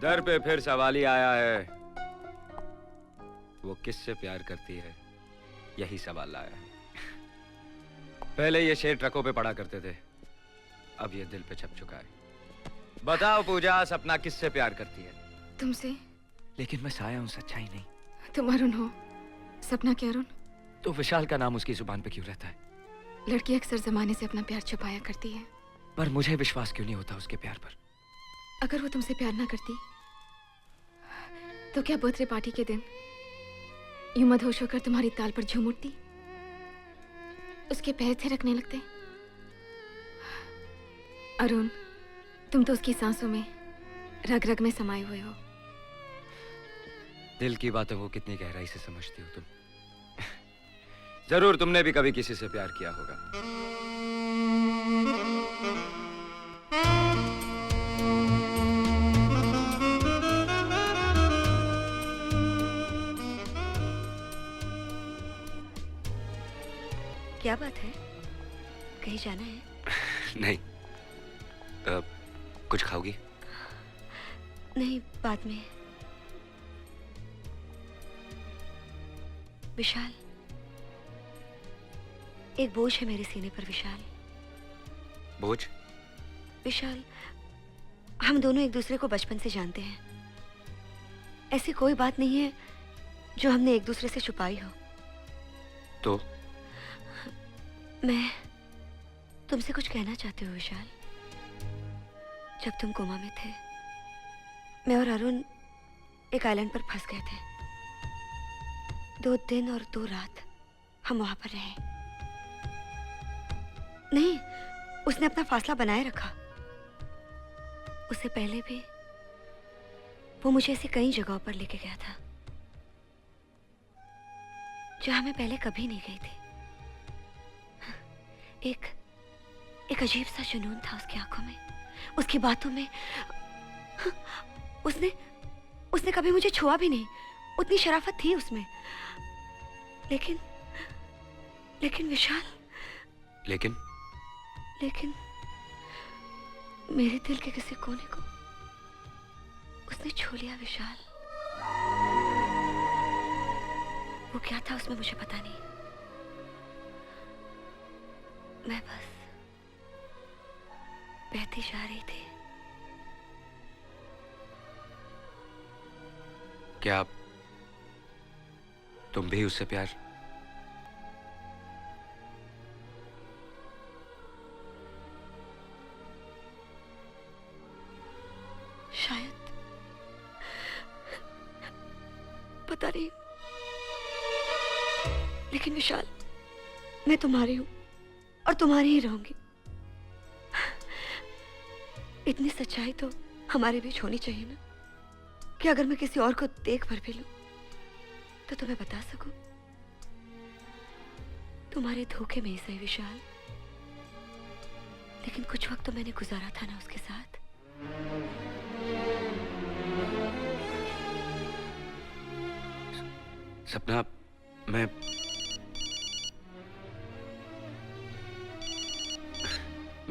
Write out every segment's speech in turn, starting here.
दर पे फिर सवाल ही आया है। वो किससे प्यार करती है, यही सवाल आया है। पहले ये शेर ट्रकों पे पड़ा करते थे, अब ये दिल पे छप चुका है। बताओ पूजा, सपना किससे प्यार करती है? तुमसे। लेकिन मैं साया हूं, सच्चाई नहीं। तुम अरुण हो। सपना के अरुण। तो विशाल का नाम उसकी जुबान पे क्यों रहता है? लड़की अक्सर जमाने से अपना प्यार छुपाया करती है। पर मुझे विश्वास क्यों नहीं होता उसके प्यार पर? अगर वो तुमसे प्यार ना करती तो क्या बर्थडे पार्टी के दिन यूं मदहोश होकर तुम्हारी ताल पर झूम उठती, उसके पैर थिरकने लगते? अरुण, तुम तो उसकी सांसों में, रग रग में समाये हुए हो। दिल की बातों को कितनी गहराई से समझती हो तुम। जरूर तुमने भी कभी किसी से प्यार किया होगा। क्या बात है? कहीं जाना है? नहीं। कुछ खाओगी? नहीं, बाद में। विशाल, एक बोझ है मेरे सीने पर। विशाल, बोझ? विशाल, हम दोनों एक दूसरे को बचपन से जानते हैं। ऐसी कोई बात नहीं है जो हमने एक दूसरे से छुपाई हो। तो मैं तुमसे कुछ कहना चाहती हूँ विशाल। जब तुम कोमा में थे, मैं और अरुण एक आइलैंड पर फंस गए थे। 2 दिन और 2 रात हम वहां पर रहे। नहीं, उसने अपना फासला बनाए रखा। उससे पहले भी वो मुझे ऐसी कई जगहों पर लेके गया था जहां मैं पहले कभी नहीं गई थी। एक अजीब सा जुनून था उसकी आंखों में, उसकी बातों में। उसने कभी मुझे छुआ भी नहीं, उतनी शराफत थी उसमें। लेकिन विशाल, लेकिन मेरे दिल के किसी कोने को उसने छू लिया विशाल। वो क्या था उसमें मुझे पता नहीं। मैं बस बहती जा रही थी। क्या तुम भी उससे प्यार? शायद, पता नहीं। लेकिन विशाल, मैं तुम्हारी हूं और तुम्हारी ही रहूंगी। इतनी सच्चाई तो हमारे बीच होनी चाहिए ना, कि अगर मैं किसी और को देख भर भी लूं तो तुम्हें बता सकूं। तुम्हारे धोखे में ही सही विशाल, लेकिन कुछ वक्त तो मैंने गुजारा था ना उसके साथ। सपना, मैं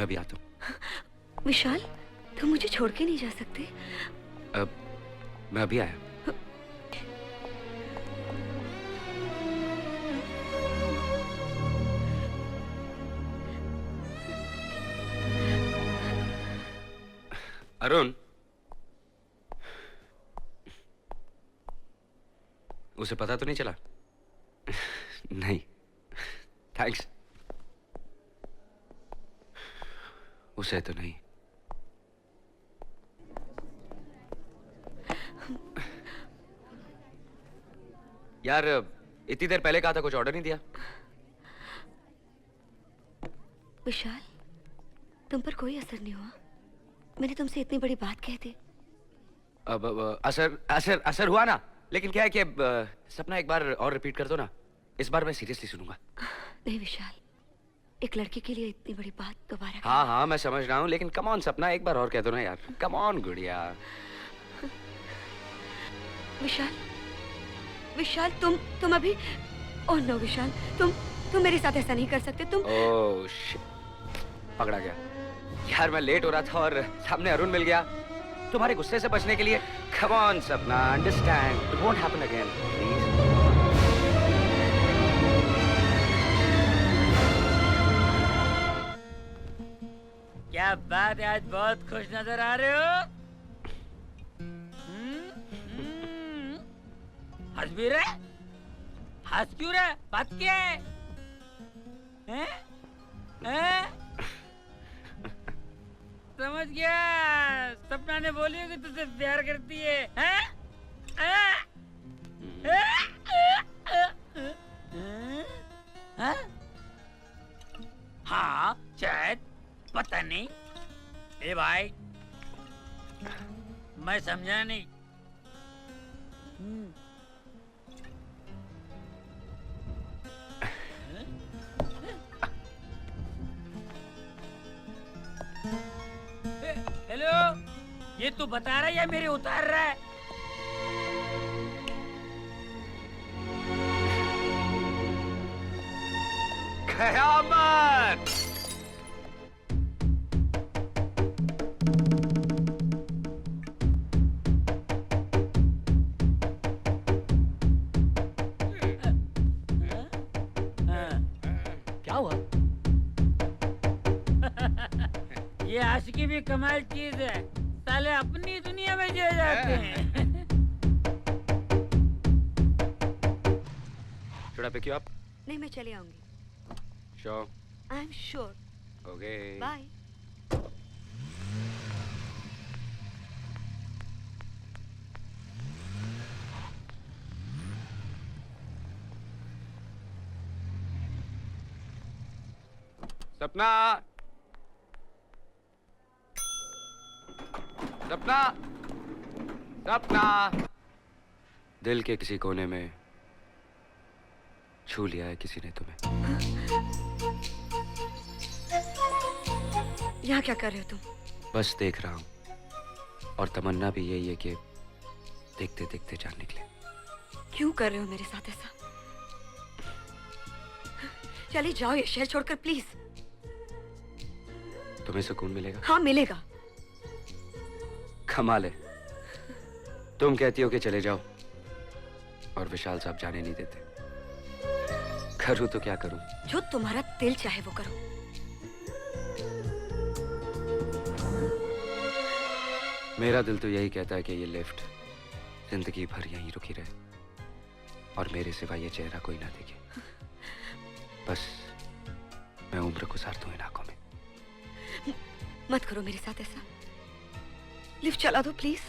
अभी आता हूं। विशाल, तुम मुझे छोड़ के नहीं जा सकते। मैं अभी आया। अरुण, उसे पता तो नहीं चला? नहीं, थैंक्स। उसे तो नहीं। यार, इतनी देर पहले कहा था, कुछ ऑर्डर नहीं दिया? विशाल, तुम पर कोई असर नहीं हुआ। मैंने तुमसे इतनी बड़ी कह दी। अब असर हुआ ना, लेकिन क्या है कि सपना एक बार और रिपीट कर दो ना। इस बार मैं सीरियसली सुनूंगा। नहीं विशाल, एक लड़के के लिए इतनी बड़ी बात दोबारा। हाँ, मैं समझ रहा हूँ, लेकिन कम ऑन सपना, एक बार और कह दो ना यार। कम ऑन गुड़िया। विशाल, तुम अभी। ओह नो विशाल, तुम मेरे साथ ऐसा नहीं कर सकते। तुम। ओह शिट, पकड़ा गया। यार मैं लेट हो रहा था और सामने अरुण मिल गया, तुम्हारे गुस्से से बचने के लिए। Come on सपना, understand, it won't happen again, please. क्या बात है, आज बहुत खुश नजर आ रहे हो। हंस भी रहे? हंस क्यों रहे? बात क्या है? हैं? हैं? समझ गया, सपना ने बोली कि तुझसे प्यार करती है, हैं? हैं? हैं? हाँ शायद, पता नहीं। ए भाई, मैं समझा नहीं। हेलो, ये तू बता रहा है या मेरे उतार रहा है? क़यामत! क्या हुआ? ये आशिकी भी कमाल चीज है, साले अपनी दुनिया में जिए जाते हैं। Should I pick you up? नहीं, मैं चली आऊंगी। Sure. I am sure. Okay. Bye. Sapna, Sapna, सपना। दिल के किसी कोने में छू लिया है किसी ने तुम्हें। यहाँ क्या कर रहे हो तुम? बस देख रहा हूँ, और तमन्ना भी यही है कि देखते देखते जान निकले। क्यों कर रहे हो मेरे साथ ऐसा? चले जाओ ये शहर छोड़कर प्लीज। तुम्हें सुकून मिलेगा? हाँ मिलेगा। कमाल है, तुम कहती हो कि चले जाओ और विशाल साहब जाने नहीं देते। करूँ तो क्या करूँ? जो तुम्हारा दिल चाहे वो करो। मेरा दिल तो यही कहता है कि ये लिफ्ट जिंदगी भर यहीं रुकी रहे और मेरे सिवा ये चेहरा कोई ना देखे। बस मैं उम्र गुजार दूं इन आंखों में। मत करो मेरे साथ ऐसा। लिफ्ट चला दो प्लीज।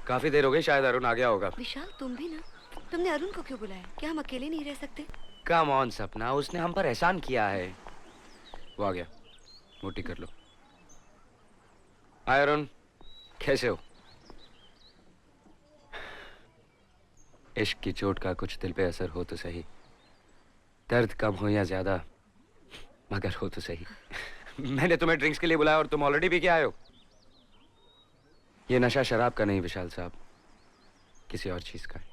काफी देर हो गई, शायद अरुण आ गया होगा। विशाल तुम भी ना, तुमने अरुण को क्यों बुलाया? क्या हम अकेले नहीं रह सकते? कम ऑन सपना, उसने हम पर एहसान किया है। वो आ गया, मोटी कर लो। हाय अरुण, कैसे हो? इश्क की चोट का कुछ दिल पे असर हो तो सही, दर्द कम हो या ज्यादा, मगर हो तो सही। मैंने तुम्हें ड्रिंक्स के लिए बुलाया और तुम ऑलरेडी पी के आए हो। ये नशा शराब का नहीं विशाल साहब, किसी और चीज का है।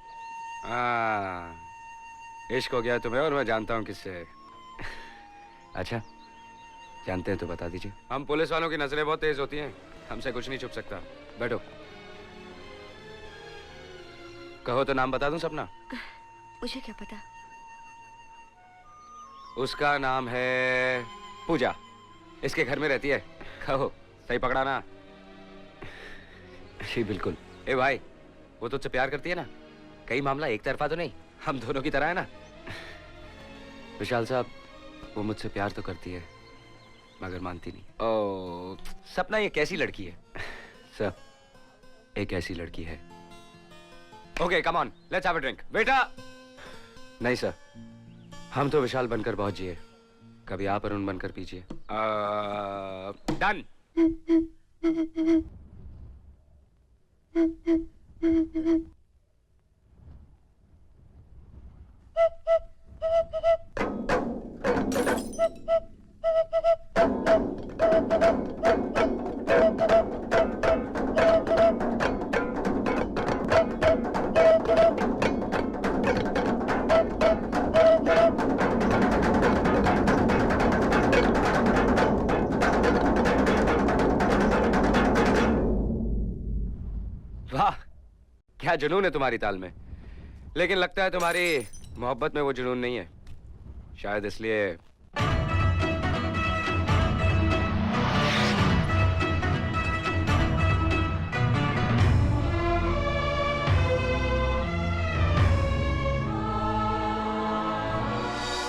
इश्क हो गया तुम्हें, और मैं जानता हूँ किससे। अच्छा, जानते हैं तो बता दीजिए। हम पुलिस वालों की नजरें बहुत तेज होती हैं, हमसे कुछ नहीं छुप सकता। बैठो। कहो तो नाम बता दूं सपना? मुझे क्या पता। उसका नाम है पूजा, इसके घर में रहती है। कहो, सही पकड़ा ना? जी बिल्कुल। ए भाई, वो तुझसे प्यार करती है ना? कहीं मामला एक तरफा तो नहीं, हम दोनों की तरह है ना? विशाल साहब, वो मुझसे प्यार तो करती है मगर मानती नहीं। ओ सपना ये कैसी लड़की है? सर, एक ऐसी लड़की है। Okay, come on, let's have a drink. बेटा! नहीं सर, हम तो विशाल बनकर बहुत जिए, कभी आप अरुण बनकर पीजिए। डन। वाह, क्या जुनून है तुम्हारी ताल में। लेकिन लगता है तुम्हारी मोहब्बत में वो जुनून नहीं है। शायद इसलिए